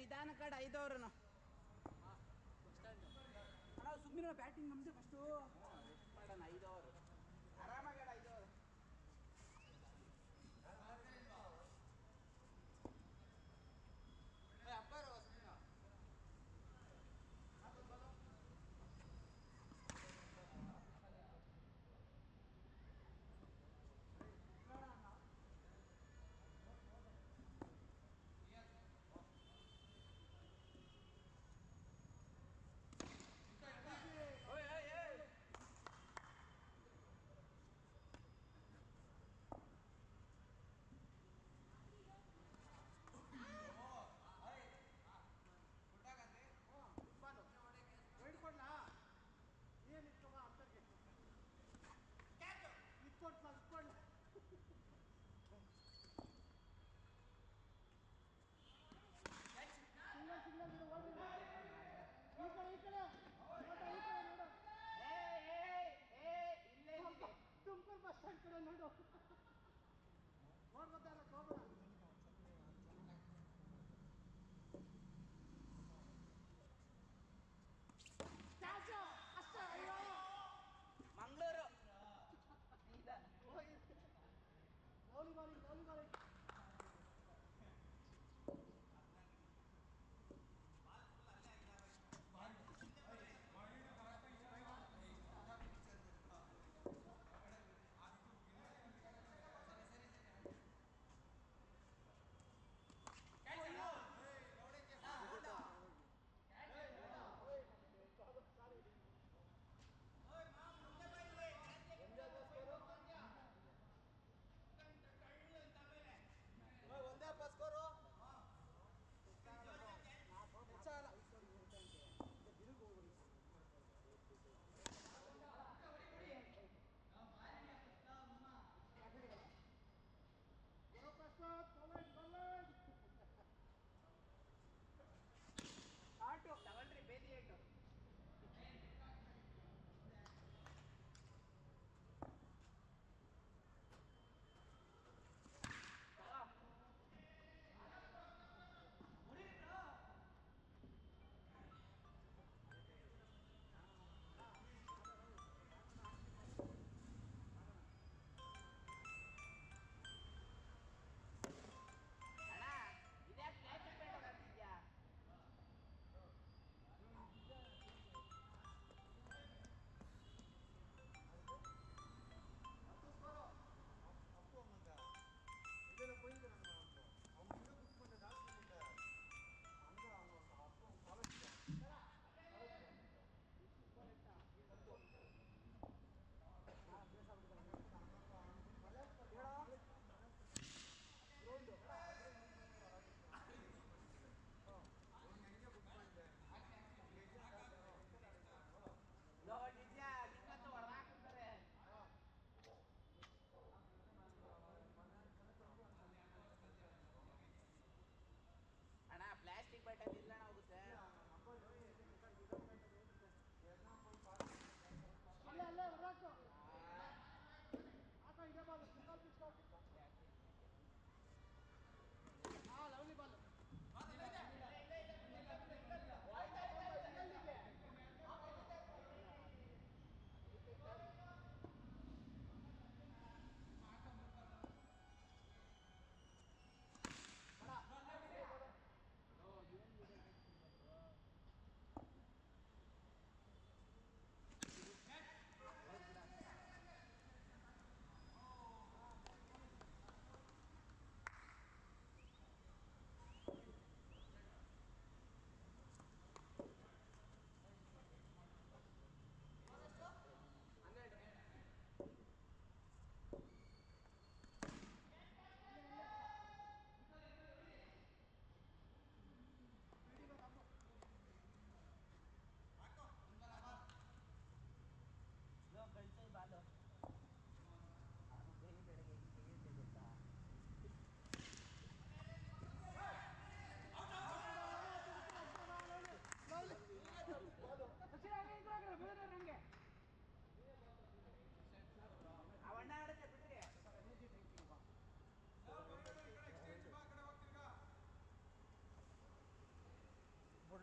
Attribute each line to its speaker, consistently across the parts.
Speaker 1: ನಿಧಾನ ಕಡೆ 5 ಓವರ್
Speaker 2: ಅಣ್ಣ ಸುಮ್ಮನೆ ಬ್ಯಾಟಿಂಗ್ ನಮ್ದು ಫಸ್ಟು
Speaker 1: ಮಾಡೋಣ 5 ಓವರ್ ಆರಾಮಾಗಿ 5 ಓವರ್
Speaker 2: ಅಪ್ಪಾರು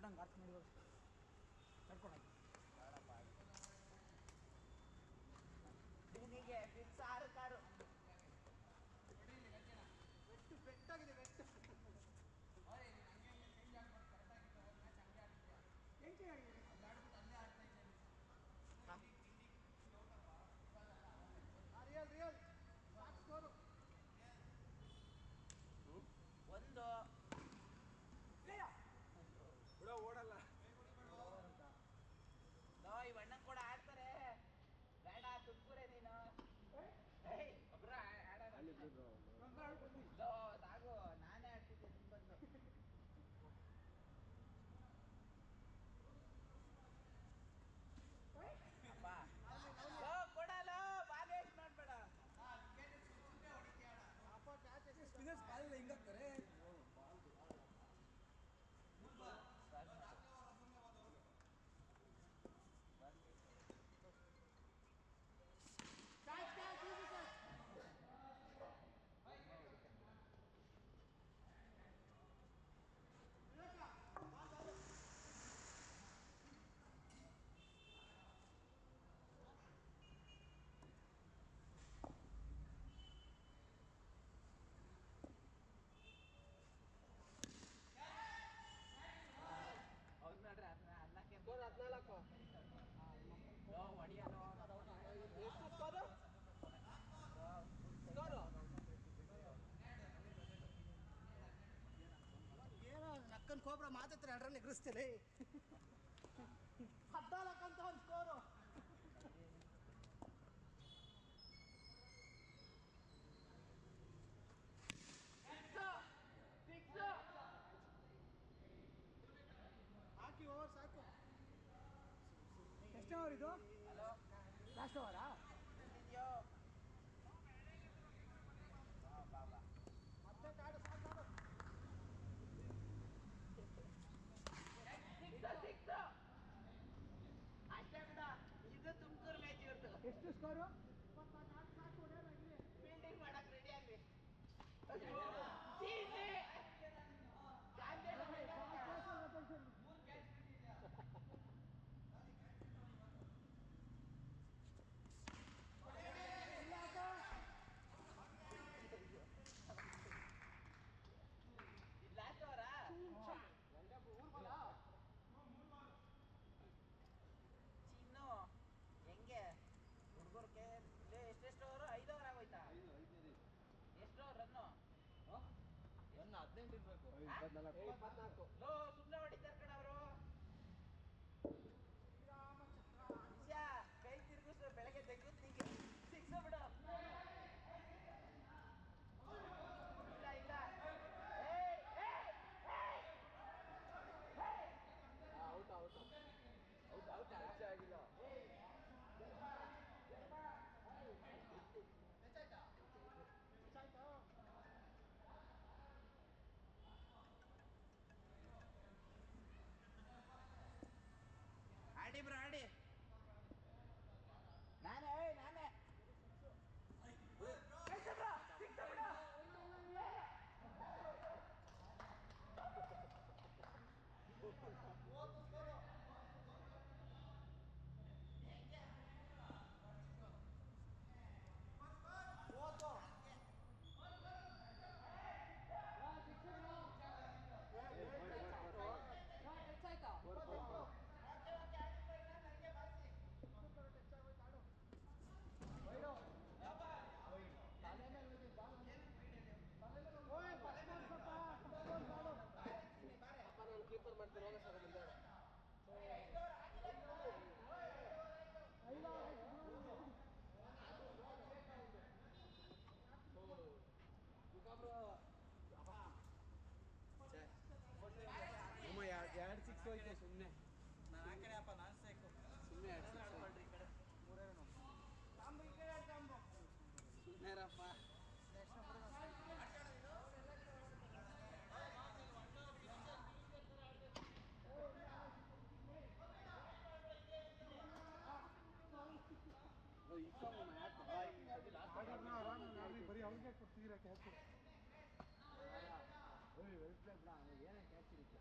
Speaker 2: ನಂಗೆ ಅರ್ಥ ಮಾಡಿ ಕರ್ಕೊಂಡು
Speaker 1: ನಿನಗೆ ಫಿಕ್ಸ್ 6 ಕಾರು
Speaker 2: ಬೆಟ್ಟಾಗಿದೆ ಬೆಟ್ಟು ರಿಯಲ್ ಸ್ಕೋರು
Speaker 1: ಒಂದು
Speaker 3: ಬಿಡ ಓಡಲ್ಲ
Speaker 1: ಈ ಬಣ್ಣನ್ ಕೂಡ ಆಡ್ತಾರೆ ಬೇಡ ತುಮಕೂರೇ ನೀನು ಒಬ್ರು ಸಾಗು ನಾನೇ ಆಡ್ತಿದ್ದೆ ತುಂಬಂದು ಕೊಡಲ್ಲ ಬಾಲ್ ವೇಸ್ಟ್ ಮಾಡ್ಬೇಡ
Speaker 2: ಸ್ಪಿನ್ನರ್ಸ್ ಬಾಲ್ ಹಿಂಗಾಗ್ತಾರೆ
Speaker 1: ಹೌದು ನೋಡ್ರಿ ಅನ್ನಕ್ಕೆ
Speaker 2: 14
Speaker 1: ಹೊಡಿಯೋದು
Speaker 2: ಎಷ್ಟು ಸ್ಕೋರು ಸ್ಕೋರು ಏನೋ ನಕ್ಕನ್ ಕೋಬ್ರ ಮಾತಾಡ್ತಾರೆ ಅದ್ರಲ್ಲಿ ಎಗರಿಸ್ತೀರಿ 14 ಅಂತ ಒಂದು ಸ್ಕೋರು ಹಾಕಿ ಓವರ್ ಸಾಕು ಎಷ್ಟು ಓವರ್ ಇದು
Speaker 1: ಹಲೋ
Speaker 2: ಲಾಸ್ಟ್ ಓವರಾ
Speaker 1: ಎಲ್ಲಿದ್ಯೋ ಬಾಬಾ
Speaker 2: ಮತ್ತೆ ಕಾಡು ಸಾಕಾಡು
Speaker 1: ಅಷ್ಟೇ ಬಿಡ ಇದು ತುಮಕೂರು ಮ್ಯಾಚ್ ಇವ್ರದ್ದು
Speaker 2: ಎಷ್ಟು ಸ್ಕೋರು
Speaker 1: ಫೀಲ್ಡಿಂಗ್ ಮಾಡಕ್ ರೆಡಿ ಆಗ್ರಿ ಲಾಸ್ಟ್ ಅವರಾ ಚಿನ್ನು ಹೆಂಗೆ ಹುಡುಗರ್ಗೆ ಎಷ್ಟೆಷ್ಟು ಅವರು 5 ಓವರ್ ಆಗೋಯ್ತಾ ಎಷ್ಟು ರನ್ನು
Speaker 3: ರನ್ 18 ಇರ್ಬೇಕು
Speaker 2: 24
Speaker 1: ಸುಮ್ಮನೆ ಹೊಡಿತಾರೆ ಕಣ ಅವರು ವಿಷಯ ಕೈ ತಿರುಗಿಸ್ ಬೆಳಗ್ಗೆ ತೆಗೆದು ನಿಂಗೆ ಸಿಕ್ಸ್ ಬಿಡು ಇಲ್ಲ ಇಲ್ಲ
Speaker 3: ಔಟ್ ಔಟ್ ಔಟ್ ಔಟ್ ಆಚೆ ಆಗಿಲ್ಲ
Speaker 1: ಆಡಿ ಬ್ರೋ ಆಡಿ ನಾನೇ
Speaker 3: ಕೀಪರ್ ಮಾಡ್ತೀನಿ ಹೋಗ ಸರ್ ಮುಂದೆ ಎರಡು ಸಿಕ್ಸ್ ಹೋಯ್ತು ಸುಮ್ಮನೆ
Speaker 2: ನಾನು ಆ ಕಡೆ ಅಪ್ಪ ನಾನು ಸಾಕು
Speaker 3: ಸುಮ್ಮನೆ ಎರಡು ಸಿಕ್ಸ್
Speaker 1: ಮಾಡ್ರಿ ಈ ಕಡೆ
Speaker 3: ಸುಮ್ಮನೆರಪ್ಪ
Speaker 4: ಬರೀ ಅವ್ರಿಗೆ ಕೊಡ್ತಿದ್ದೀರಾ ಕ್ಯಾಚ್ ಏನೇ ಕ್ಯಾಚ್ ಇರುತ್ತೆ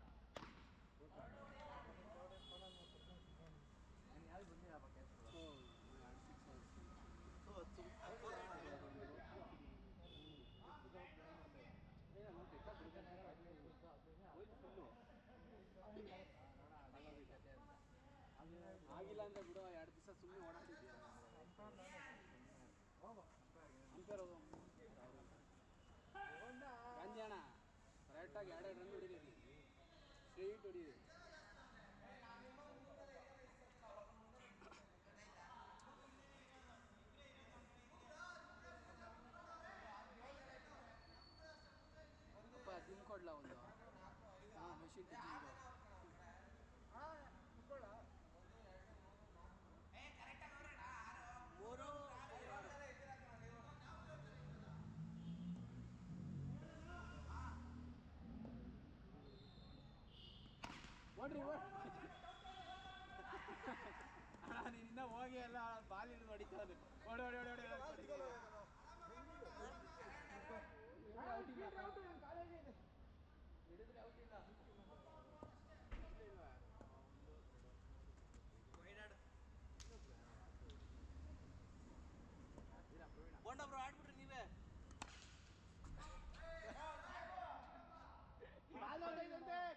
Speaker 3: ಆಗಿಲ್ಲ ಅಂದರೆ ಬಿಡು 2 ದಿವಸ ಸುಮ್ಮನೆ ಓಡಾಡಿದ್ಯಾ ಅಂಪೇರ್ ಗಾಂಧಿ ಅಣ್ಣ ಕರೆಕ್ಟಾಗಿ 2 ರನ್ ಹೊಡಿದೀವಿ ಸ್ಟ್ರೈಟ್ ಹೊಡಿದೀವಿ ಅಪ್ಪ ಸಿಮ್ ಕೊಡ್ಲಾ ಒಂದು ಹಾಂ ಮೆಷಿನ್ ಟಚಿಂಗ್ ಓಡ್ರಿ ಅಣ್ಣ ನೀನಿನ್ನ ಹೋಗಿ ಎಲ್ಲ ಬಾಲ್ ಹಿಡಿದು ಹೊಡಿತಾರೆ ಓಡಿ ಓಡಿ ಓಡಿ ಹಿಡಿದ್ರೆ ಔಟ್ ಇಲ್ಲ ಬೋಂಡ ಬ್ರೋ ಆಡ್ಬಿಟ್ರಿ ನೀವೇ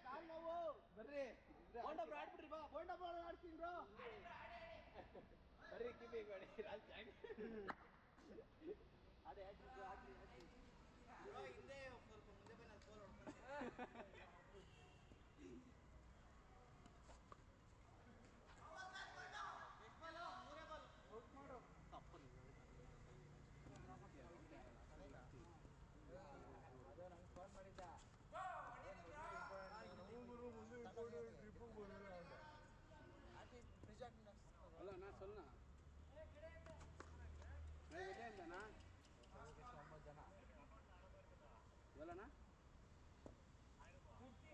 Speaker 3: ಕಾಲ್ ನೋವು ಬರ್ರಿ ಬೋಂಡ ಬ್ರೋ ಆಡ್ಬಿಟ್ರಿ ಬಾ ಬೋಂಡ ಬ್ರೋ ಆಡ್ತೀನಿ ಬ್ರೋ ಬರ್ರಿ ಕಿವಿ ಬೇಡಿ ಅದೇ ಆಡ್ರಿ ಹಿಂದೆ ಸ್ವಲ್ಪ ಮುಂದೆ ಬಂದು ಗೋಲ್ ಹೊಡ್ಕೊಂಡು
Speaker 2: ಅದು ನಂಗೆ ಫೋನ್ ಮಾಡಿದ್ದ
Speaker 3: ಅಲ್ಲ ನಾ ಸೊಲ್ಲನಾ ಅಂತನಾ
Speaker 2: 9 ಜನ
Speaker 3: ಇವಲ್ಲಣ್ಣ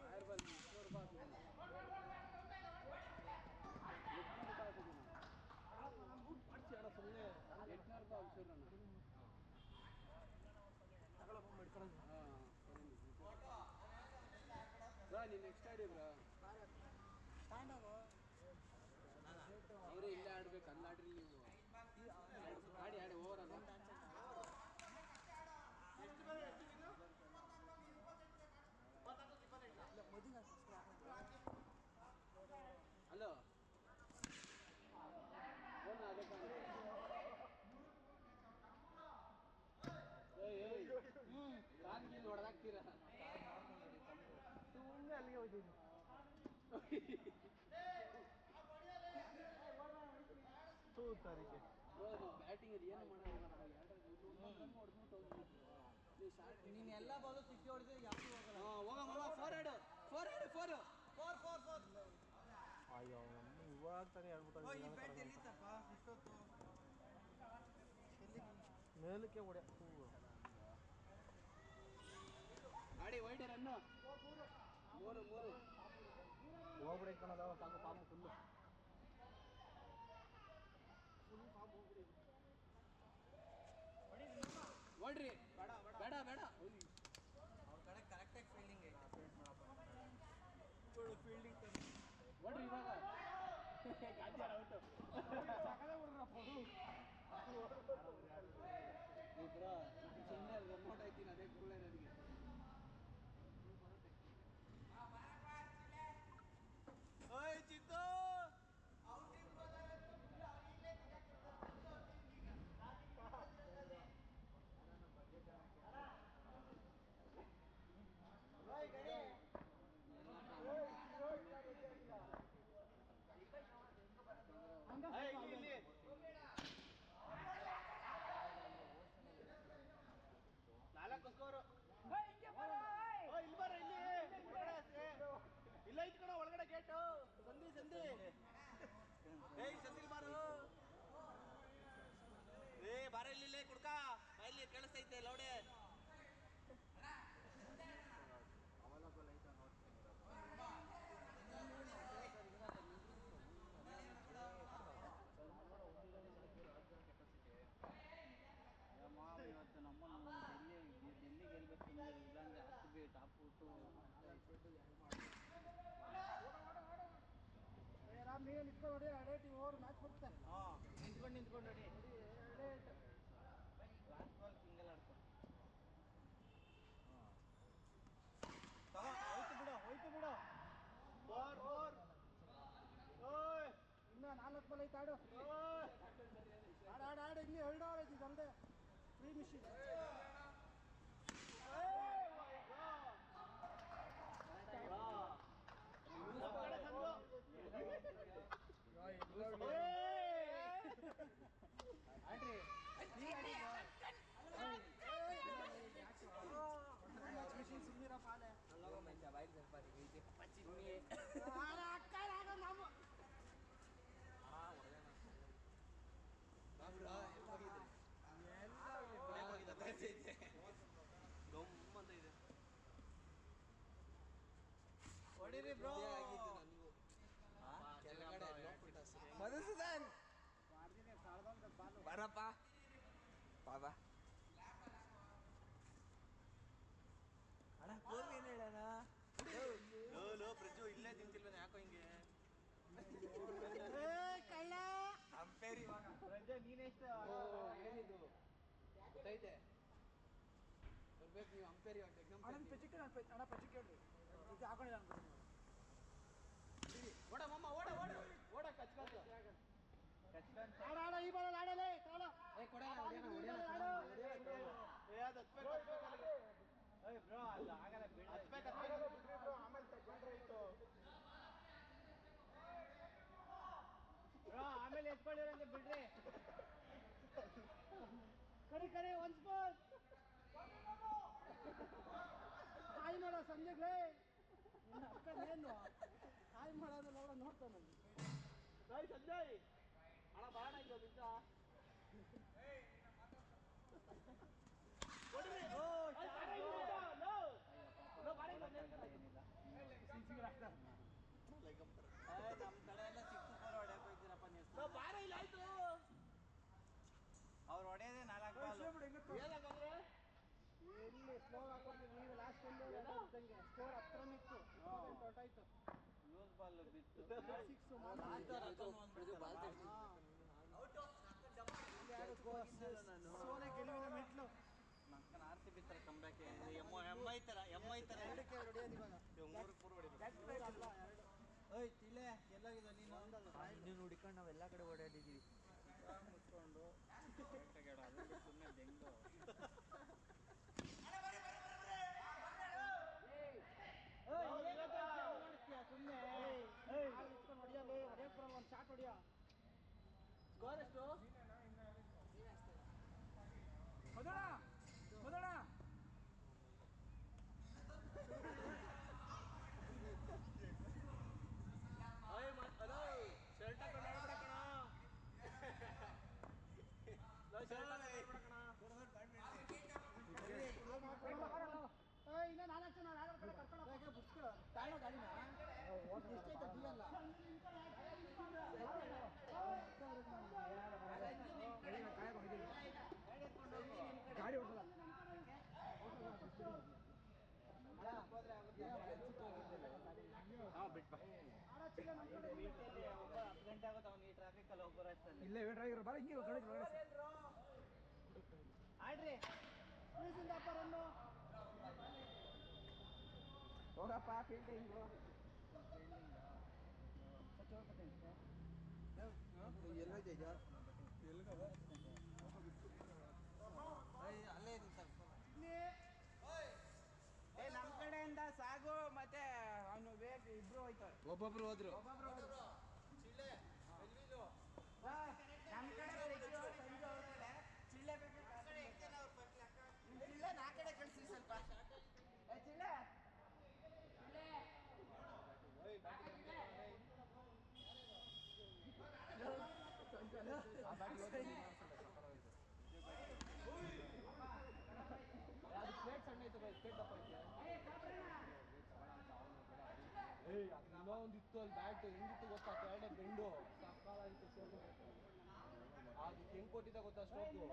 Speaker 3: ಆಯುರ್ಬಲ್ 100 ರೂಪಾಯಿ
Speaker 2: ಮಾಡ್ತೀಯಣ್ಣ ಸುಮ್ಮನೆ
Speaker 3: 800 ರೂಪಾಯಿ ಆಗ್ಸಿದ್ರಣ್ಣ
Speaker 2: ತಗೊಳಪ್ಪ ಮಾಡ್ಕೊಳ್ಳೋದು
Speaker 3: ಹಾಂ ಬ್ರಾ ನೀನು ನೆಕ್ಸ್ಟ್ ಆಡಿ ಬ್ರಾ ಅವರು ಇಲ್ಲೇ ಆಡ್ಬೇಕು ಅಲ್ಲಿ ಆಡ್ರಿ ನೀವು ಆಡಿ ಓವರ್ ಅಲ್ಲ ಹಲೋ ಕಾನ್ಗಿಲ್ ಹೊಡೆದಾಕ್ತೀರ
Speaker 2: ಸುಮ್ಮನೆ ಅಲ್ಲಿಗೆ ಹೋಗಿದ್ದೀನಿ ತಾರೀಕೆ
Speaker 3: ಬ್ಯಾಟಿಂಗ್ ಅದು ಏನು ಮಾಡೋಣ
Speaker 2: ನೀನು ಎಲ್ಲ ಬಾಲು ಸಿಕ್ಕಿ ಹೊಡೆದು ಯಾವುದು ಹೋಗಲ್ಲ
Speaker 3: ಫೋರ್
Speaker 4: ಅಯ್ಯೋ ಇವಾಗ ತಾನೇ ಮೇಲಕ್ಕೆ ಹೊಡೆ
Speaker 3: ಆಡಿ ವೈಡ್ ರನ್ನು 3
Speaker 4: ಹೋಗ್ಬಿಡಿ ಕಣದ ಸಾಕು ಪಾಪು ಫುಲ್ಲು
Speaker 3: ಓಡ್ರಿ ಬೇಡ
Speaker 2: ಅವ್ರ ಕಡೆ ಕರೆಕ್ಟಾಗಿ ಫೀಲ್ಡಿಂಗ್ ಐತೆ ಫೀಲ್ಡಿಂಗ್
Speaker 3: ಓಡ್ರಿ ಇವಾಗ ಔಟು ಸುಮ್ಮನೆ ರಿಮೋಟ್ ಆಯ್ತೀನಿ ಅದೇ ಕೂಳೆ ನನಗೆ ಓಯ್ ಚಿತ್ತು ಇಲ್ಲಿ 4 ಸ್ಕೋರು ಇಲ್ಲಿ ಬರ ಇಲ್ಲಿ ಇಲ್ಲ ಐತ್ ಕಣ ಒಳಗಡೆ ಗೇಟು ಸಂಧಿ ಸಂದಿಲ್ ಬಾರು ಬಾರ ಇಲ್ಲಿ ಕುಡ್ಕ ಇಲ್ಲಿ ಕೇಳಿಸ್ತೈತೆ ಲೌಡೆ
Speaker 2: ಅವೈಲಬಲ್ ಐತೆ ನೋಡ್ತೀನಿ ಇವತ್ತು ನಮ್ಮನ್ನು ಡೆಲ್ಲಿ ಗೆಲ್ಬೇಕು ಇಲ್ಲಾಂದ್ರೆ RCB ಟಾಪ್ ಬಿಟ್ಟು ನೀವು ನಿಂತ್ಕೊಂಡು ನೋಡಿ ಅಡೇಟಿ ಓವರ್ ಮ್ಯಾಚ್ ಬರುತ್ತೆ ನಿಂತ್ಕೊಂಡು ನೋಡಿ ಲಾಸ್ಟ್ ಬಾಲ್ ಸಿಂಗಲ್ ಆಡ್ಕೊ ಹೋಯ್ತು ಬಿಡು 4 ಓಯ್ ಇನ್ನ ಫ್ರೀ ಮಿಷಿನ್ ಮಿಷಿನ್ ಸುಮ್ಮನಿರ ಪಾಲೆ ಹೊಡಿರಿ ಬ್ರೋ
Speaker 1: ಮಧುಸೂದನ್ ಬರಪ್ಪ ಬಾಬಾ ಅಣ್ಣ ಕೋಲ್ ಏನು ಹೇಳೋಣ ಲೋ ಪ್ರಜು ಇಲ್ಲೇ ತಿಂತಿಲ್ವೇನ ಯಾಕೋ ಹಿಂಗೆ
Speaker 2: ಕಳ್ಳ
Speaker 1: ಅಂಪೇರಿ ಇವಾಗ
Speaker 3: ಪ್ರಜ್ಜೆ ನೀನೆಷ್ಟು ಏನಿದು ಗೊತ್ತೈತೆ ಬರ್ಬೇಕು ನೀವು ಅಂಪೇರಿ ಎಕ್ಸಾಮ್
Speaker 2: ಅಣ್ಣ ಪೆಚಿಕ್ ಅಣ್ಣ ಪೆಚಿಕ್ ಹೇಳ್ರಿ ಇದು ಹಾಕೊಂಡಿಲ್ಲ ಅನ್ಕೊಂಡು
Speaker 3: ಓಡ ಮಮ್ಮ ಓಡ ಓಡ ಓಡ ಕಚ್ಕಾತು
Speaker 2: ಆಡ ಈ ಬಾಲ ಆಡಲೇ ಕಾಲ
Speaker 3: ಏ ಕೊಡಲ್ಲ ಹೊಡಿಯೋಣ
Speaker 1: ಏ ಅದು ಏಯ್ ಬ್ರೋ ಅಲ್ಲ ಆಗಲ್ಲ ಬಿಡ್ರಿ ಬ್ರೋ ಆಮೇಲೆ ತಗೊಂಡ್ರೆ ಇತ್ತು ಬ್ರೋ ಆಮೇಲೆ ಎತ್ಕೊಳ್ಳಿರಂತೆ ಬಿಡ್ರಿ
Speaker 2: ಕರೆ ಒನ್ಸ್ ಮೋರ್ ಕಾಯಿ ಮಾಡೋ ಸಂಜೆಗೆ ನಿನ್ನ ಅಕ್ಕನೇನು ಕಾಯಿ ಮಾಡೋದು ನೋಡ್ತಾನೆ
Speaker 1: ಸಂಜಯ್ ಅಣ್ಣ ಬಾಣ ಇಲ್ಲ ಬಿದ್ದ ನಮ್ ಕಡೆ ಎಲ್ಲ ಸಿಕ್ಸ್ ಫೋರ್ ಹೊಡೆಯಕ್ ಹೋಗ್ತೀರಪ್ಪ ನೀವು ಬಾರ ಇಲ್ಲ ಆಯ್ತು ಅವ್ರು ಹೊಡೆಯೋದೇ 4 ಬಾಲ್
Speaker 2: ಎಲ್ಲಿ ಸ್ಲೋ ಹಾಕೊಡ್ತೀವಿ ನೀವು ಲಾಸ್ಟ್ ಇದ್ದಂಗೆ ಸ್ಕೋರ್ ಹತ್ರ ನಿಂತು ಹೊರಟಾಯ್ತು
Speaker 1: ಲೂಸ್ ಬಾಲ್ ಬಿತ್ತು
Speaker 2: ಸಿಕ್ಸ್ ಸೋಲೆ ಗೆಲುವಿನ ಮೆಟ್ಲು
Speaker 1: ನಮ್ಗೆ ಆರ್ ಸಿ ಬಿ ತರ ಕಂಬ್ಯಾಕ್ ಎಮ್ಮೈ ತರ
Speaker 2: ಎರಡಕ್ಕೆ ಹೊಡೆಯೋದು ಇವಾಗ
Speaker 1: ಮೂರು ಪೂರ್ ಹೊಡಿಬೇಕು
Speaker 2: ಓಯ್ ತಿಲೆ ಎಲ್ಲಾಗಿದೆ
Speaker 1: ನೀನು ಹುಡ್ಕೊಂಡು ನಾವು ಎಲ್ಲ ಕಡೆ ಓಡಾಡಿದ್ದೀವಿ ಮುಚ್ಕೊಂಡು ಸುಮ್ಮನೆ ಬೆಂಗು
Speaker 2: ಸುಮ್ಮನೆ ಹೊಡೆಯಕ್ಕೆ ಬರಲ್ಲ ಒಂದು ಶಾಟ್ ಹೊಡಿಯ
Speaker 3: ಸ್ಕೋರ್ ಎಷ್ಟು
Speaker 2: ಮೊದಲ
Speaker 1: ಹಲೋ ಶರ್ಟ್ ಹಾಕೊಂಡು ಆಡ್ಬಿಡಕಣ
Speaker 2: ಇನ್ನ 4 ಜನ ಆಧಾರ್ ಕಾರ್ಡ್ ಕರ್ಕೊಂಡು ಬಿಡ್ಸ್ಕೊಳ್ಳೋ ತಾಳೋ ಗಾಡಿನ ಎಷ್ಟೈತೆ ಬಿಯಲ್ಲ ಗಾಡಿ ಹೊಡ್ಸಲ್ಲ
Speaker 1: ಒಬ್ಬ 10 ಗಂಟೆ ಆಗುತ್ತೆ ಅವ್ನು ಈ ಟ್ರಾಫಿಕ್ ಅಲ್ಲಿ ಒಬ್ಬರು ಅಷ್ಟಲ್ಲಿ
Speaker 2: ಇಲ್ಲೇ ವೇಟ್ ಆಗಿರೋ ಬರ ಹಿಂಗೆ
Speaker 1: ಆಡ್ರಿ
Speaker 2: ಪ್ಲೀಸಿಂದ ಅಪ್ಪರನ್ನು
Speaker 1: ಹೋಗಪ್ಪ ಫೀಲ್ಡಿಂಗು ಅಲ್ಲೇ ಏ ನಮ್ಮ ಕಡೆಯಿಂದ ಸಾಗು ಮತ್ತೆ ಅವನು ವೇಗ್ ಇಬ್ರು ಹೋಯ್ತಾರೆ
Speaker 3: ಒಬ್ಬೊಬ್ರು ಹೋದ್ರು
Speaker 1: ನಮ್ಮ ಕಡೆ ಚಿಳ್ಳೆ ಚಿಳ್ಳೆ ನಾ ಕಡೆ ಕಳಿಸಿ ಸ್ವಲ್ಪ ಚಿಳ್ಳೆ
Speaker 3: ಪ್ಲೇಟ್ ಸಣ್ಣ ಐತೆ ಪ್ಲೇಟ್ ದಪ್ಪ ಐತೆ ಇನ್ನೊಂದು ಇತ್ತು ಅಲ್ಲಿ ಬ್ಯಾಟ್ ಹೆಂಗಿತ್ತು ಗೊತ್ತಾ ಕೆಳಗಡೆ ಬೆಂಡು ಸಕಾಲಾಗಿತ್ತು ಅದು ಹೆಂಗ್ ಕೊಟ್ಟಿದ್ದ ಗೊತ್ತಾ ಸ್ಟ್ರೋಕು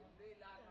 Speaker 1: ಎಲ್ಲೂ ಇಲ್ಲ